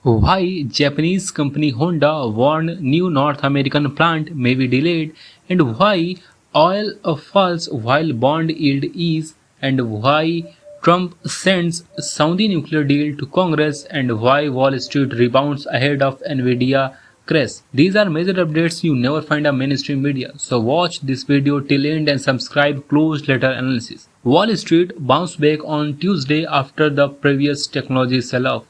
Why Japanese company Honda warned new North American plant may be delayed, and why oil falls while bond yield ease, and why Trump sends Saudi nuclear deal to Congress, and why Wall Street rebounds ahead of Nvidia crash. These are major updates you never find on mainstream media. So watch this video till end and subscribe closed letter analysis. Wall Street bounced back on Tuesday after the previous technology sell-off.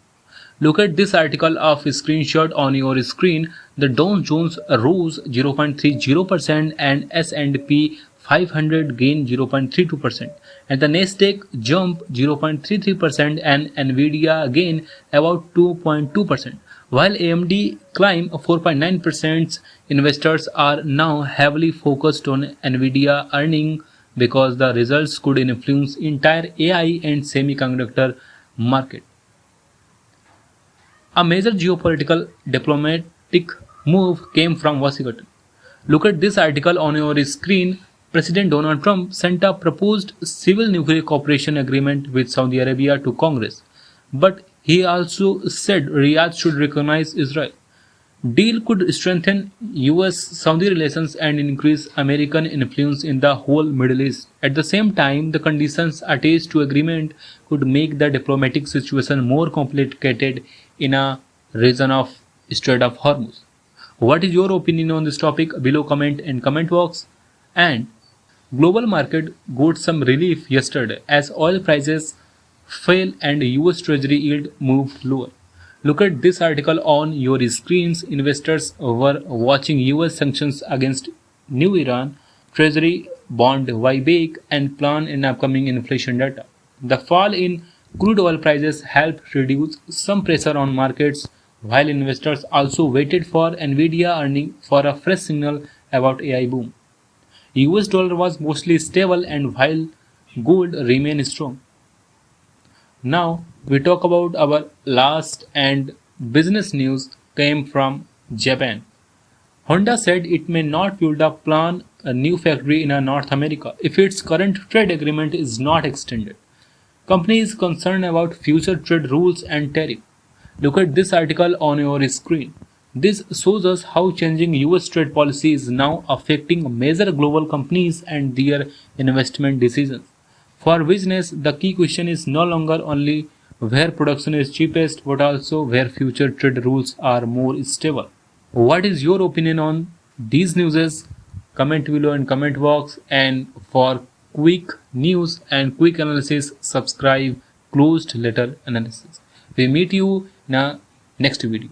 Look at this article of screenshot on your screen. The Dow Jones rose 0.30% and S&P 500 gained 0.32%, and the Nasdaq jumped 0.33% and Nvidia gained about 2.2%. While AMD climbed 4.9%, investors are now heavily focused on Nvidia earning because the results could influence entire AI and semiconductor market. A major geopolitical diplomatic move came from Washington. Look at this article on your screen. President Donald Trump sent a proposed civil nuclear cooperation agreement with Saudi Arabia to Congress, but he also said Riyadh should recognize Israel. Deal could strengthen US-Saudi relations and increase American influence in the whole Middle East. At the same time, the conditions attached to agreement could make the diplomatic situation more complicated in a region of Strait of Hormuz. What is your opinion on this topic? Below comment in comment box. And global market got some relief yesterday as oil prices fell and US Treasury yield moved lower. Look at this article on your screens. Investors were watching US sanctions against new Iran, Treasury bond buyback, and plan in upcoming inflation data. The fall in crude oil prices helped reduce some pressure on markets, while investors also waited for Nvidia earning for a fresh signal about AI boom. US dollar was mostly stable and while gold remained strong. Now we talk about our last and business news came from Japan. Honda said it may not build a plan a new factory in North America if its current trade agreement is not extended. Company is concerned about future trade rules and tariff. Look at this article on your screen. This shows us how changing US trade policy is now affecting major global companies and their investment decisions. For business, the key question is no longer only where production is cheapest, but also where future trade rules are more stable. What is your opinion on these news? Comment below in comment box, and for quick news and quick analysis, subscribe closed letter analysis. We meet you in a next video.